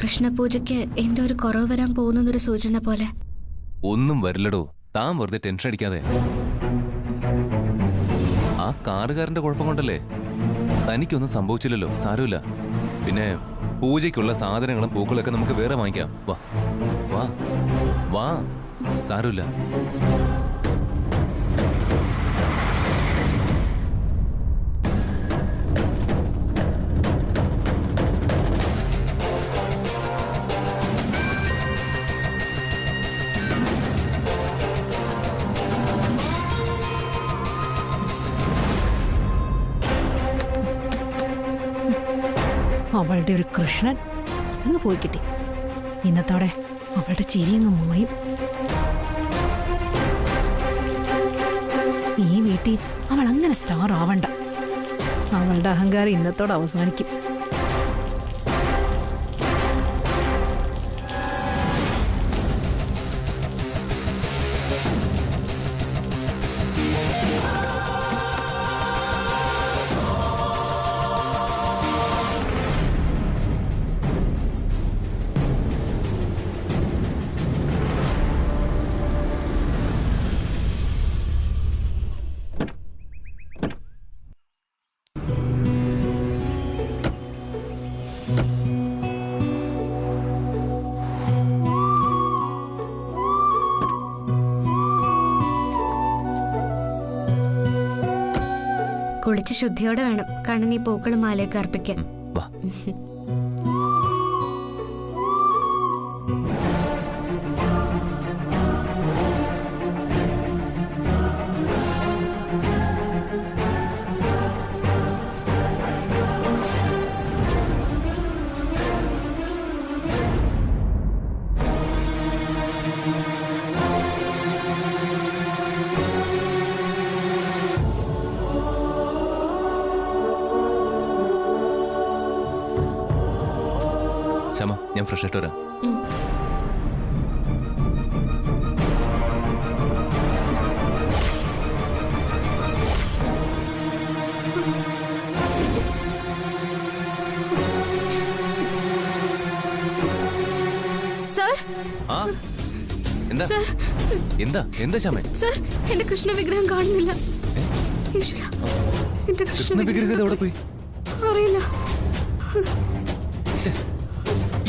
കൃഷ്ണപൂജയ്ക്ക് എന്തോ ഒരു കുറവ് വരാൻ പോകുന്നൊരു സൂചന പോലെ. ഒന്നും വരില്ലടോ, താൻ വെറുതെ ടെൻഷൻ അടിക്കാതെ. ആ കാറുകാരന്റെ കുഴപ്പം കൊണ്ടല്ലേ, തനിക്കൊന്നും സംഭവിച്ചില്ലല്ലോ, സാരമില്ല. പിന്നെ പൂജയ്ക്കുള്ള സാധനങ്ങളും പൂക്കളൊക്കെ നമുക്ക് വേറെ വാങ്ങിക്കാം. വാ വാ വാ, സാരമില്ല. അവളുടെ ഒരു കൃഷ്ണൻ അതങ്ങ് പോയി കിട്ടി. ഇന്നത്തോടെ അവളുടെ ചിരിയങ്ങ് മായും. ഈ വീട്ടിൽ അവൾ അങ്ങനെ സ്റ്റാർ ആവണ്ട. അവളുടെ അഹങ്കാരം ഇന്നത്തോടെ അവസാനിക്കും. കുളിച്ച് ശുദ്ധിയോടെ വേണം കണ്ണിന് ഈ പൂക്കളും മാലയൊക്കെ അർപ്പിക്കാൻ. ശ്യാമ, ഞാൻ ഫ്രഷ് ആയിട്ട് വരാം. എന്താ എന്താ എന്താ ശ്യാമേ? സർ, എന്റെ കൃഷ്ണ വിഗ്രഹം കാണുന്നില്ല. കൃഷ്ണ വിഗ്രഹം എവിടെ പോയി അറിയില്ല.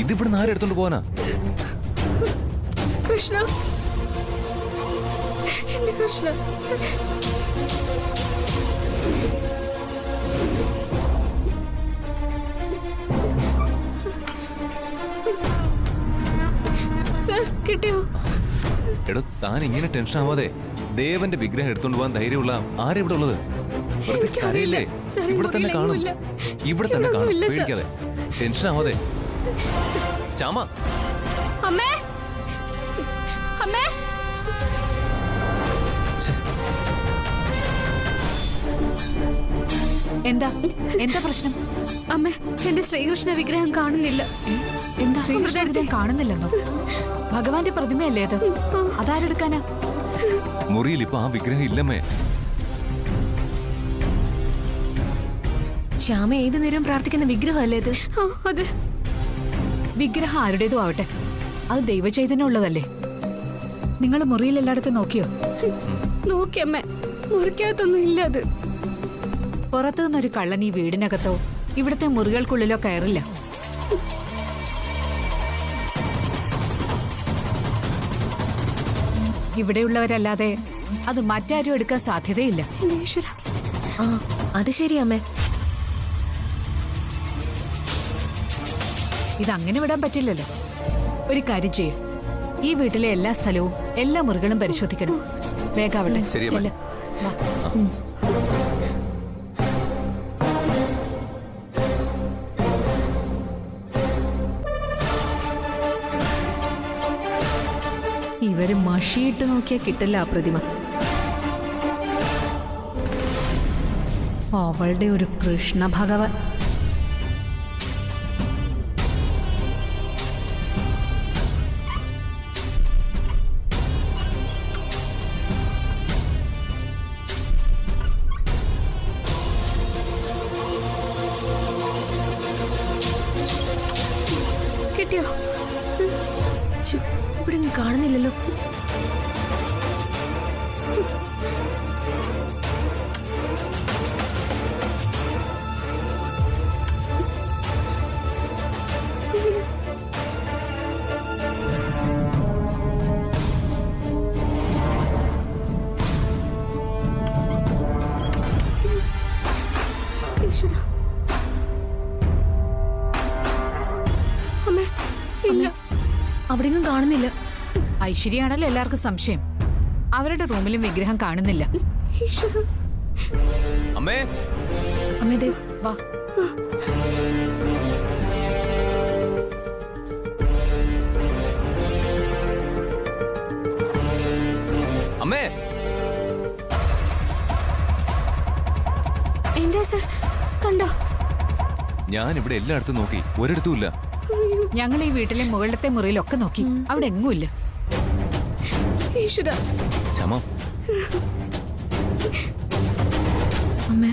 ഇതിവിടെ ആരെടുത്തോണ്ട് പോവാനാ? കൃഷ്ണ, എന്റെ കൃഷ്ണ. സർ, കിട്ടിയോ? എടോ, താൻ ഇങ്ങനെ ടെൻഷൻ ആവാതെ. ദേവന്റെ വിഗ്രഹം എടുത്തോണ്ട് പോകാൻ ധൈര്യമുള്ള ആരെവിടെ ഉള്ളത്? കരയില്ലേ? ഇവിടെ തന്നെ കാണും, ഇവിടെ തന്നെ കാണും. പേടിക്കാതെ, ടെൻഷൻ ആവാതെ. ശ്യാമ, അമ്മേ, അമ്മേ. എന്താ എന്താ പ്രശ്നം? അമ്മേ, എന്റെ ശ്രീകൃഷ്ണ വിഗ്രഹം കാണുന്നില്ല. എന്താ ശ്രീകൃഷ്ണ വിഗ്രഹം കാണുന്നില്ലെന്നോ? ഭഗവാന്റെ പ്രതിമയല്ലേ അത്? അതാരെടുക്കാനാ? മുറിയിൽ ഇപ്പൊ ആ വിഗ്രഹം ഇല്ലമ്മേ. ശ്യാമ ഏതു നേരം പ്രാർത്ഥിക്കുന്ന വിഗ്രഹമല്ലേ ഇത്? അതെ. വിഗ്രഹം ആരുടേതും ആവട്ടെ, അത് ദൈവചൈതന്യം ഉള്ളതല്ലേ. നിങ്ങൾ മുറിയിൽ എല്ലായിടത്തും നോക്കിയോ? നോക്കിയമ്മേ, മുറിക്കകത്തൊന്നും ഇല്ല. അത് പുറത്തു നിന്നൊരു കള്ളൻ ഈ വീടിനകത്തോ ഇവിടുത്തെ മുറികൾക്കുള്ളിലോ കയറില്ല. ഇവിടെയുള്ളവരല്ലാതെ അത് മറ്റാരും എടുക്കാൻ സാധ്യതയില്ല. ആ, അത് ശരിയമ്മേ. ഇതങ്ങനെ വിടാൻ പറ്റില്ലല്ലോ. ഒരു കാര്യം ചെയ്യും, ഈ വീട്ടിലെ എല്ലാ സ്ഥലവും എല്ലാ മുറികളും പരിശോധിക്കണം. വേഗാവട്ടെ. ചെല്ല്. വാ. ഇവര് മഷിയിട്ട് നോക്കിയാൽ കിട്ടില്ല ആ പ്രതിമ. അവളുടെ ഒരു കൃഷ്ണ ഭഗവാൻ. എവിടെയോ ശ്ശോ, ഇവിടെ ഒന്നും കാണുന്നില്ലല്ലോ. ഈശ്വരാ. അമ്മേ, ഇല്ല. അവിടെയൊന്നും കാണുന്നില്ല. ഐശ്വര്യാണല്ലോ എല്ലാവർക്കും സംശയം. അവരുടെ റൂമിലും വിഗ്രഹം കാണുന്നില്ല. ഈശ്വരാ. അമ്മേ, അമ്മേ ദേ വാ. അമ്മേ. എന്താ സർ, കണ്ടോ? ഞാൻ ഇവിടെ എല്ലായിടത്തും നോക്കി, ഒരിടത്തും ഇല്ല. ഞങ്ങൾ ഈ വീട്ടിലെ മുകളിലത്തെ മുറിയിലൊക്കെ നോക്കി, അവിടെ എങ്ങുമില്ല. ഈശ്വരാ. ശമ, അമ്മേ.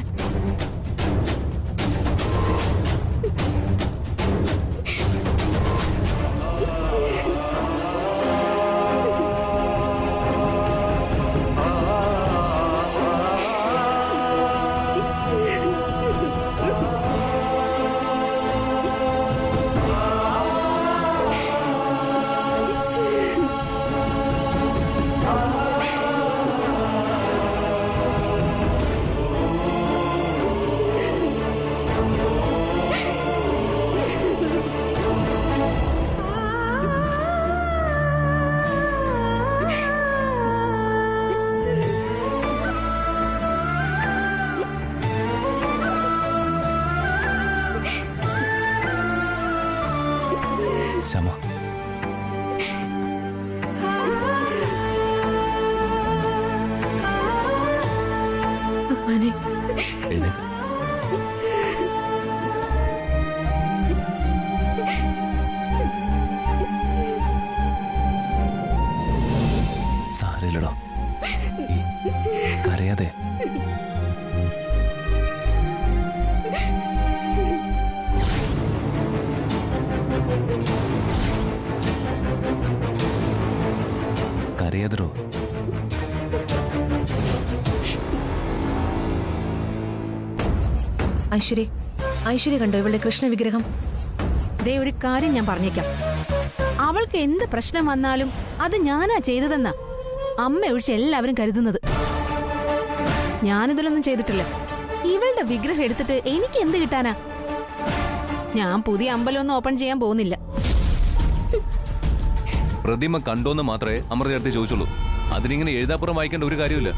ശമ. ഭഗവാനെ, എഴുന്നേക്ക്. സാരമില്ലടോ, നീ കരയാതെ. കരയാതടോ. ഐശ്വര്യ, ഐശ്വര്യ കണ്ടോ ഇവളുടെ കൃഷ്ണ വിഗ്രഹം? ദേ ഒരു കാര്യം ഞാൻ പറഞ്ഞേക്കാം. അവൾക്ക് എന്ത് പ്രശ്നം വന്നാലും അത് ഞാനാ ചെയ്തതെന്നാ അമ്മ ഒഴിച്ച് എല്ലാവരും കരുതുന്നത്. ഞാനിതിലൊന്നും ചെയ്തിട്ടില്ല. ഇവളുടെ വിഗ്രഹം എടുത്തിട്ട് എനിക്ക് എന്ത് കിട്ടാനാ? ഞാൻ പുതിയ അമ്പലമൊന്നും ഓപ്പൺ ചെയ്യാൻ പോകുന്നില്ല. പ്രതിമ കണ്ടോന്ന് മാത്രമേ അമൃതയടുത്ത് ചോദിച്ചുള്ളൂ. അതിനിങ്ങനെ എഴുതാപ്പുറം വായിക്കേണ്ട ഒരു കാര്യമില്ല.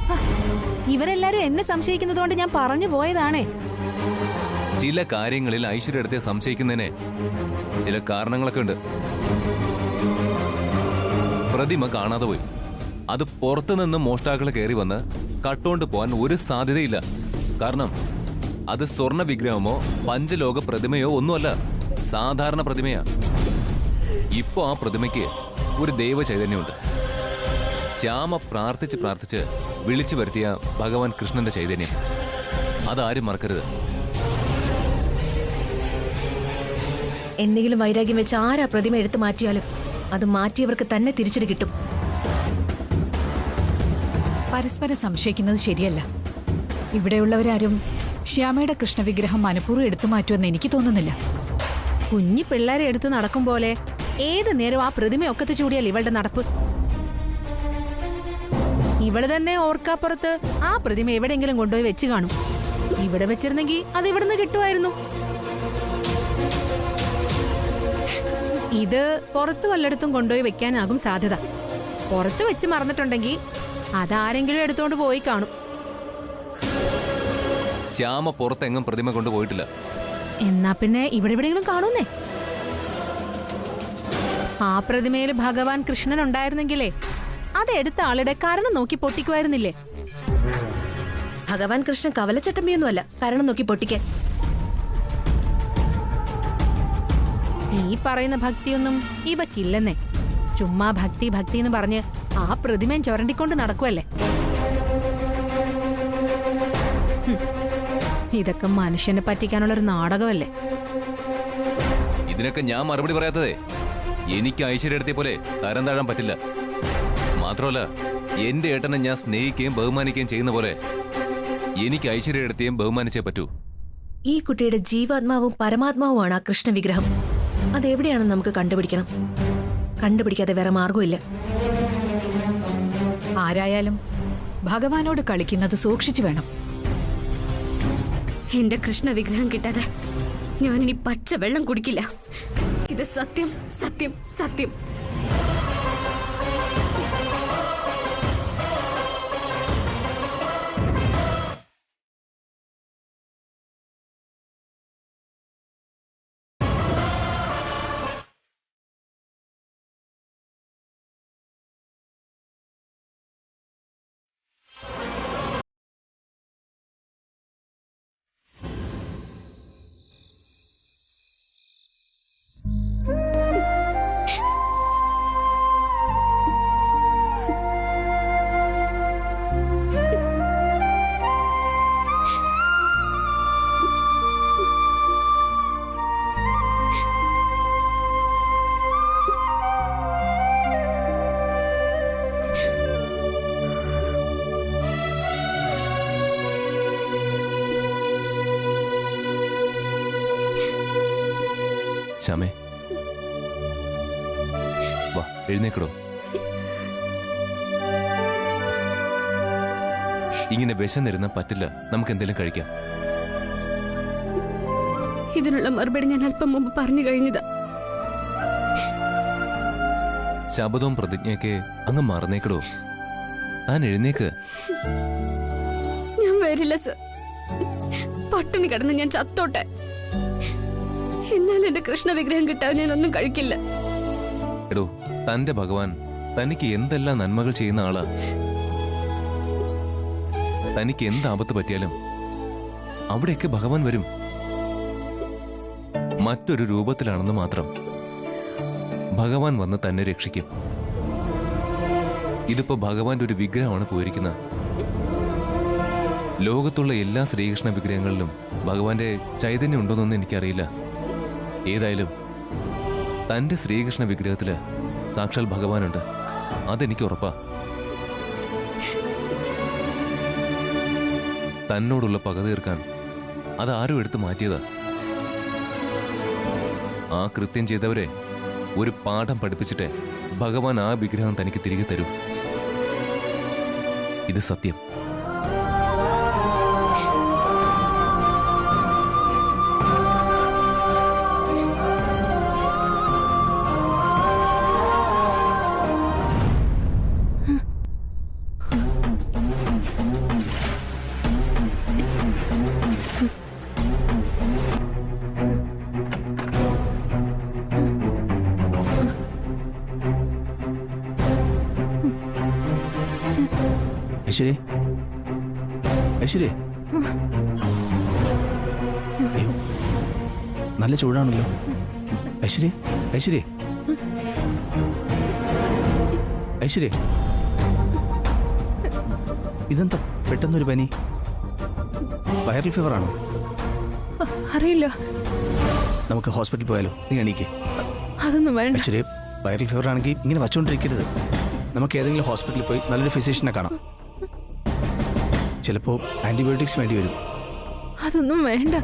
ഇവരെല്ലാരും എന്നെ സംശയിക്കുന്നത് കൊണ്ട് ഞാൻ പറഞ്ഞു പോയതാണേ. ചില കാര്യങ്ങളിൽ ഐശ്വര്യത്തെ സംശയിക്കുന്നതിന് ചില കാരണങ്ങളൊക്കെ ഉണ്ട്. പ്രതിമ കാണാതെ പോയി. അത് പുറത്തുനിന്ന് മോഷ്ടാക്കൾ കയറി വന്ന് കട്ടോണ്ട് പോകാൻ ഒരു സാധ്യതയില്ല. കാരണം അത് സ്വർണ്ണ വിഗ്രഹമോ പഞ്ചലോക പ്രതിമയോ ഒന്നുമല്ല, സാധാരണ പ്രതിമയാ. ഇപ്പോ ആ പ്രതിമയ്ക്ക് ഒരു ദൈവ ചൈതന്യമുണ്ട്. ശ്യാമ പ്രാർത്ഥിച്ച് പ്രാർത്ഥിച്ച് വിളിച്ചു വരുത്തിയ ഭഗവാൻ കൃഷ്ണന്റെ ചൈതന്യം. അതാരും മറക്കരുത്. എന്തെങ്കിലും വൈരാഗ്യം വെച്ച് ആരാ പ്രതിമ എടുത്തു മാറ്റിയാലും അത് മാറ്റിയവർക്ക് തന്നെ തിരിച്ചടി കിട്ടും. പരസ്പരം സംശയിക്കുന്നത് ശരിയല്ല. ഇവിടെയുള്ളവരാരും ശ്യാമയുടെ കൃഷ്ണവിഗ്രഹം മനഃപൂർവ്വം എടുത്തു മാറ്റുമെന്ന് എനിക്ക് തോന്നുന്നില്ല. കുഞ്ഞി പിള്ളേരെ എടുത്ത് നടക്കും പോലെ ഏത് നേരം ആ പ്രതിമയൊക്കത്ത് ചൂടിയാൽ ഇവളുടെ നടപ്പ്. ഇവള് തന്നെ ഓർക്കാപ്പുറത്ത് ആ പ്രതിമ എവിടെയെങ്കിലും കൊണ്ടുപോയി വെച്ച് കാണും. ഇവിടെ വെച്ചിരുന്നെങ്കിൽ അത് ഇവിടുന്ന് കിട്ടുമായിരുന്നു. ഇത് പുറത്ത് വല്ലയിടത്തും കൊണ്ടുപോയി വെക്കാനാകും സാധ്യത. പുറത്ത് വെച്ച് മറന്നിട്ടുണ്ടെങ്കിൽ അതാരെങ്കിലും എടുത്തോണ്ട് പോയി കാണും. ശ്യാമ പുറത്തെങ്ങും പ്രതിമ കൊണ്ടുപോയിട്ടില്ല. എന്നാ പിന്നെ ഇവിടെ എവിടെയെങ്കിലും കാണൂന്നേ. ആ പ്രതിമയിൽ ഭഗവാൻ കൃഷ്ണൻ ഉണ്ടായിരുന്നെങ്കിലേ അതെടുത്ത ആളുടെ കരണം നോക്കി പൊട്ടിക്കുമായിരുന്നില്ലേ? ഭഗവാൻ കൃഷ്ണൻ കവലച്ചട്ടമ്പിയൊന്നുമല്ല കരണം നോക്കി പൊട്ടിക്കാൻ. ഈ പറയുന്ന ഭക്തിയൊന്നും ഇവക്കില്ലെന്നേ. ചുമ്മാ ഭക്തി ഭക്തി എന്ന് പറഞ്ഞ് ആ പ്രതിമയും ചുരണ്ടിക്കൊണ്ട് നടക്കുവല്ലേ. ഇതൊക്കെ മനുഷ്യനെ പറ്റിക്കാനുള്ള ഒരു നാടകമല്ലേ? ഇതിനൊക്കെ ഞാൻ മറുപടി പറയാത്തതേ എനിക്ക് ഐശ്വര്യത്തെ പോലെ തരം താഴാൻ പറ്റില്ല. മാത്രമല്ല എന്റെ ഏട്ടനെ ഞാൻ സ്നേഹിക്കുകയും ബഹുമാനിക്കുകയും ചെയ്യുന്ന പോലെ എനിക്ക് ഐശ്വര്യത്തെയും ബഹുമാനിച്ചേ പറ്റൂ. ഈ കുട്ടിയുടെ ജീവാത്മാവും പരമാത്മാവുമാണ് ആ കൃഷ്ണ വിഗ്രഹം. അതെവിടെയാണെന്ന് നമുക്ക് കണ്ടുപിടിക്കണം. കണ്ടുപിടിക്കാതെ വേറെ മാർഗമില്ല. ആരായാലും ഭഗവാനോട് കളിക്കുന്നത് സൂക്ഷിച്ചു വേണം. എന്റെ കൃഷ്ണ വിഗ്രഹം കിട്ടാതെ ഞാനിനി പച്ച വെള്ളം കുടിക്കില്ല. ഇത് സത്യം, സത്യം, സത്യം. ശ്യാമേ, വാ എഴുന്നേക്കടോ. ഇങ്ങനെ വിശന്നിരുന്ന പറ്റില്ല. നമുക്ക് എന്തെങ്കിലും കഴിക്കാം. ഇതിനുള്ള മറുപടി ഞാൻ അല്പം മുമ്പ് പറഞ്ഞു കഴിഞ്ഞതാ. ശബദവും പ്രതിജ്ഞയൊക്കെ അങ്ങ് മറന്നേക്കടോ. താൻ എഴുന്നേക്ക്. ഞാൻ വരില്ല സർ. പട്ടിണി കിടന്ന് ഞാൻ ചത്തോട്ടെ. എന്നാൽ എന്റെ കൃഷ്ണ വിഗ്രഹം കിട്ടാതെ ഞാൻ ഒന്നും കഴിക്കില്ല. എടോ, തന്റെ ഭഗവാൻ തനിക്ക് എന്തെല്ലാം നന്മകൾ ചെയ്യുന്ന ആളാ. തനിക്ക് എന്ത് ആപത്ത് പറ്റിയാലും അവിടെയൊക്കെ ഭഗവാൻ വരും. മറ്റൊരു രൂപത്തിലാണെന്ന് മാത്രം. ഭഗവാൻ വന്ന് തന്നെ രക്ഷിക്കും. ഇതിപ്പോ ഭഗവാന്റെ ഒരു വിഗ്രഹമാണ് പോയിരിക്കുന്നത്. ലോകത്തുള്ള എല്ലാ ശ്രീകൃഷ്ണ വിഗ്രഹങ്ങളിലും ഭഗവാന്റെ ചൈതന്യം ഉണ്ടോന്നൊന്നും എനിക്കറിയില്ല. ഏതായാലും തന്റെ ശ്രീകൃഷ്ണ വിഗ്രഹത്തില് സാക്ഷാൽ ഭഗവാനുണ്ട്. അതെനിക്ക് ഉറപ്പാ. തന്നോടുള്ള പക തീർക്കാൻ അതാരും എടുത്തു മാറ്റിയതാ. ആ കൃത്യം ചെയ്തവരെ ഒരു പാഠം പഠിപ്പിച്ചിട്ടേ ഭഗവാൻ ആ വിഗ്രഹം തനിക്ക് തിരികെ തരൂ. ഇത് സത്യം. ഐശ്വര്യ, ഐശ്വര്യ, അയ്യോ നല്ല ചൂടാണല്ലോ. ഐശ്വര്യ, ഐശ്വര്യ, ഐശ്വര്യ, ഇതെന്താ പെട്ടെന്നൊരു പനി? വൈറൽ ഫീവർ ആണോ? അറിയില്ല. നമുക്ക് ഹോസ്പിറ്റലിൽ പോയാലോ? നീ എണീക്ക്. അതൊന്നും വേണ്ട. ഐശ്വര്യ, വൈറൽ ഫീവർ ആണെങ്കിൽ ഇങ്ങനെ വച്ചുകൊണ്ടിരിക്കരുത്. നമുക്ക് ഏതെങ്കിലും ഹോസ്പിറ്റലിൽ പോയി നല്ലൊരു ഫിസിഷ്യനെ കാണാം. ചിലപ്പോൾ ആന്റിബയോട്ടിക്സ് വേണ്ടി വരും. അതൊന്നും വേണ്ട.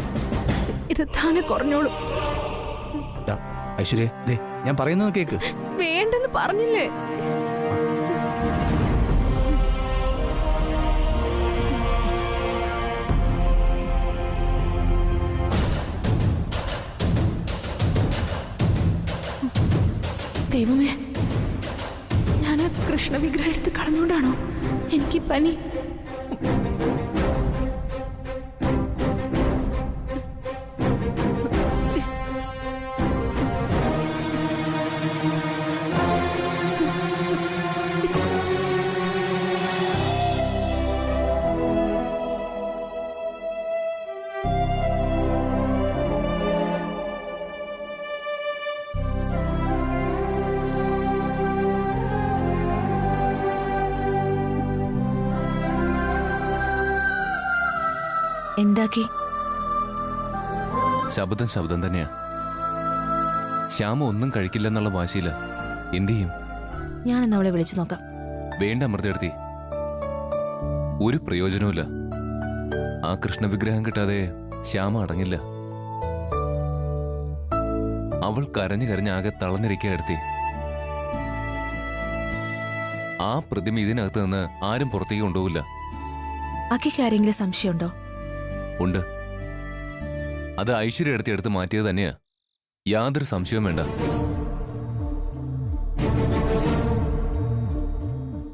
ഇത് താനെ കുറഞ്ഞോളൂ. ഐശ്വര്യ, ദേ ഞാൻ പറയുന്നത് കേക്ക്. വേണ്ടെന്ന് പറഞ്ഞില്ലേ? ദൈവമേ, ഞാൻ കൃഷ്ണ വിഗ്രഹം എടുത്ത് കളഞ്ഞോണ്ടാണോ എനിക്ക് പനി? എന്താക്കി? ശബ്ദം തന്നെയാ. ശ്യാമ ഒന്നും കഴിക്കില്ലെന്നുള്ള വാശിയില്ല. എന്തു ചെയ്യും? ഞാനെന്ന് അവളെ വിളിച്ചു നോക്കാം. വേണ്ട അമൃതയെടുത്തി, ഒരു പ്രയോജനവുമില്ല. ആ കൃഷ്ണവിഗ്രഹം കിട്ടാതെ ശ്യാമ അടങ്ങില്ല. അവൾ കരഞ്ഞു കരഞ്ഞാകെ തളർന്നിരിക്കുക എടുത്തി. ആ പ്രതിമ ഇതിനകത്ത് നിന്ന് ആരും പുറത്തേക്ക് കൊണ്ടുപോകില്ല. അക്കിക്ക് ആരെങ്കിലും സംശയമുണ്ടോ? ഉണ്ട്. അത് ഐശ്വര്യ എടുത്ത് മാറ്റിയത് തന്നെയാ. യാതൊരു സംശയവും വേണ്ട.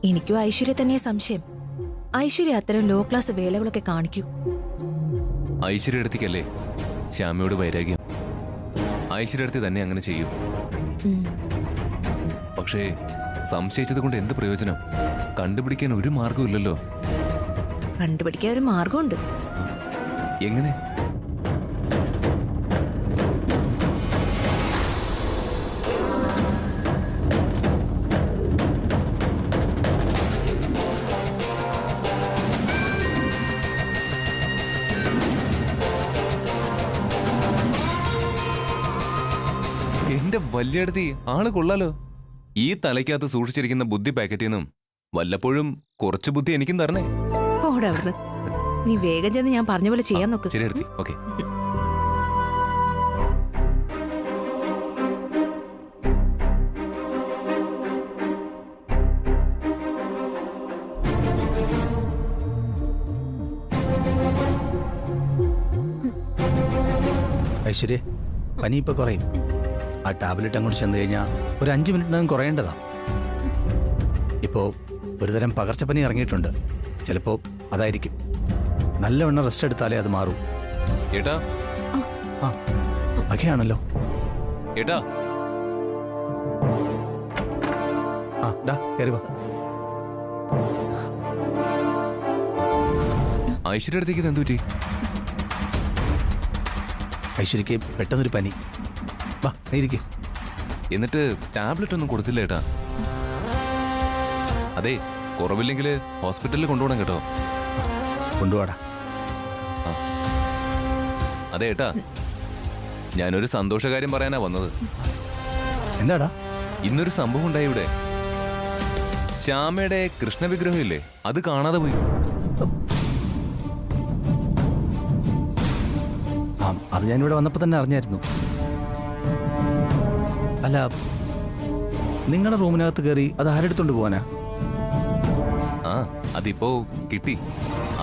എനിക്കും ഐശ്വര്യ തന്നെ സംശയം. ഐശ്വര്യ അത്തരം ലോ ക്ലാസ് വേലകളൊക്കെ കാണിക്കൂ. ഐശ്വര്യ എടുത്തിക്കല്ലേ ശ്യാമയോട് വൈരാഗ്യം. ഐശ്വര്യ എടുത്തി തന്നെ അങ്ങനെ ചെയ്യും. പക്ഷേ സംശയിച്ചത് കൊണ്ട് എന്ത് പ്രയോജനം? കണ്ടുപിടിക്കാൻ ഒരു മാർഗമില്ലല്ലോ. കണ്ടുപിടിക്കാൻ ഒരു മാർഗമുണ്ട്. എങ്ങനെ? എന്റെ വല്യടുത്തി ആള് കൊള്ളാലോ. ഈ തലയ്ക്കകത്ത് സൂക്ഷിച്ചിരിക്കുന്ന ബുദ്ധി പാക്കറ്റിൽ നിന്നും വല്ലപ്പോഴും കുറച്ച് ബുദ്ധി എനിക്കും തരണേ. പോടാ അവിടുന്ന്. നീ വേഗം ചെന്ന് ഞാൻ പറഞ്ഞ പോലെ ചെയ്യാൻ നോക്ക്. ശരി എടുത്തി. ഓക്കെ. ഐശ്വര്യ, പനി ഇപ്പൊ കുറയും. ആ ടാബ്ലറ്റ് അങ്ങോട്ട് ചെന്ന് കഴിഞ്ഞാൽ ഒരു 5 മിനിറ്റിനകം കുറയേണ്ടതാ. ഇപ്പോ ഒരുതരം പകർച്ചപ്പനി ഇറങ്ങിയിട്ടുണ്ട്. ചിലപ്പോ അതായിരിക്കും. നല്ലവണ്ണം റെസ്റ്റ് എടുത്താലേ അത് മാറൂ. ഏട്ടാ. ആ ഒക്കെയാണല്ലോ. ഏട്ടാ. ആ ഡാ കയറി വാ. ഐശ്വര്യ അടുത്തേക്ക് എന്തു പറ്റി? ഐശ്വര്യക്ക് പെട്ടെന്നൊരു പനി. വാ ഇരിക്കും. എന്നിട്ട് ടാബ്ലറ്റ് ഒന്നും കൊടുത്തില്ല ഏട്ടാ. അതെ, കുറവില്ലെങ്കിൽ ഹോസ്പിറ്റലിൽ കൊണ്ടുപോകണം കേട്ടോ. കൊണ്ടുപോടാ. അതെ ഏട്ടാ, ഞാനൊരു സന്തോഷകാര്യം പറയാനാ വന്നത്. എന്താടാ? ഇന്നൊരു സംഭവം ഉണ്ടായി ഇവിടെ. ശ്യാമയുടെ കൃഷ്ണവിഗ്രഹം ഇല്ലേ, അത് കാണാതെ പോയി. ആ അത് ഞാനിവിടെ വന്നപ്പോൾ തന്നെ അറിഞ്ഞായിരുന്നു. അല്ല, നിങ്ങളുടെ റൂമിനകത്ത് കയറി അത് ആരെടുത്തോണ്ട് പോവാനാ? ആ അതിപ്പോ കിട്ടി.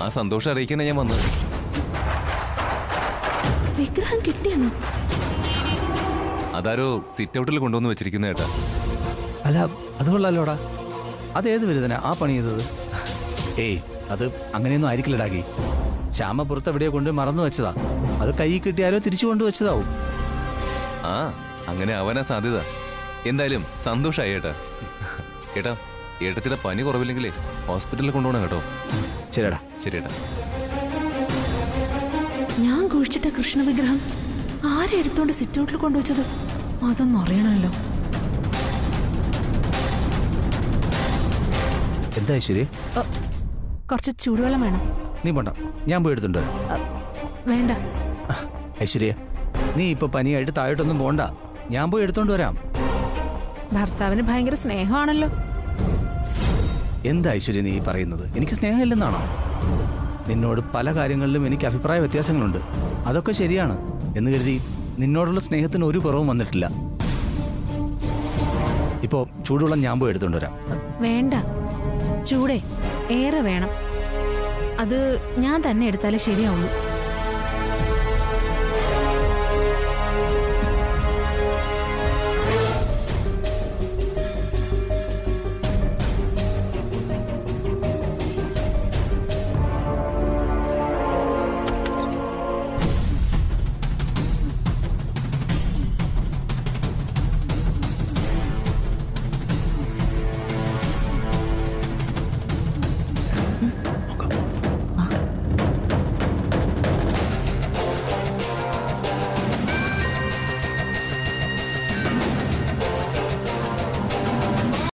ആ സന്തോഷം അറിയിക്കാനാ ഞാൻ വന്നത്. വിഗ്രഹം കിട്ടിയെന്നോ? അതാരോ സിറ്റ് ഔട്ടിൽ കൊണ്ടുവന്ന് വെച്ചിരിക്കുന്ന ഏട്ടാ. അല്ല അത് കൊള്ളാലോടാ. അതേത് വരുതനാ ആ പണി ചെയ്തത്? ഏയ് അത് അങ്ങനെയൊന്നും ആയിരിക്കില്ലടാകി. ശ്യാമ പുറത്ത് എവിടെയോ കൊണ്ട് മറന്നു വെച്ചതാ. അത് കൈ കിട്ടിയാലോ തിരിച്ചു കൊണ്ടുവച്ചതാവും. ആ അങ്ങനെ ആവാനാ സാധ്യത. എന്തായാലും സന്തോഷമായി ഏട്ടാ. ഏട്ടാ, ഏട്ടത്തിന്റെ പനി കുറവില്ലെങ്കിലേ ഹോസ്പിറ്റലിൽ കൊണ്ടുപോകണം കേട്ടോ. ശരിടാ. ശരി ഏട്ടാ. ഞാൻ കുഴിച്ചിട്ട കൃഷ്ണവിഗ്രഹം ആരെ എടുത്തോണ്ട് സിറ്റ് ഔട്ടിൽ കൊണ്ടുവച്ചത്? അതൊന്നും അറിയണമല്ലോ. എന്താ ശരി? കുറച്ച് ചൂടുവെള്ളം വേണം. നീ പോണ്ട, ഞാൻ പോയി എടുത്തുണ്ടോ. വേണ്ട ഐശ്വര്യ, നീ ഇപ്പൊ പനിയായിട്ട് താഴോട്ടൊന്നും പോണ്ട. ഞാൻ പോയി എടുത്തോണ്ട് വരാം. ഭർത്താവിന് ഭയങ്കര സ്നേഹമാണല്ലോ. എന്താ ഐശ്വര്യ നീ പറയുന്നത്? എനിക്ക് സ്നേഹമില്ലെന്നാണോ? നിന്നോട് പല കാര്യങ്ങളിലും എനിക്ക് അഭിപ്രായ വ്യത്യാസങ്ങളുണ്ട്. അതൊക്കെ ശരിയാണ് എന്ന് കരുതി നിന്നോടുള്ള സ്നേഹത്തിന് ഒരു കുറവും വന്നിട്ടില്ല. ഇപ്പോ ചൂടുവെള്ളം ഞാൻ പോയി എടുത്തോണ്ട് വരാം. വേണ്ട, ചൂടേ ഏറെ വേണം. അത് ഞാൻ തന്നെ എടുത്താലേ ശരിയാവുള്ളൂ.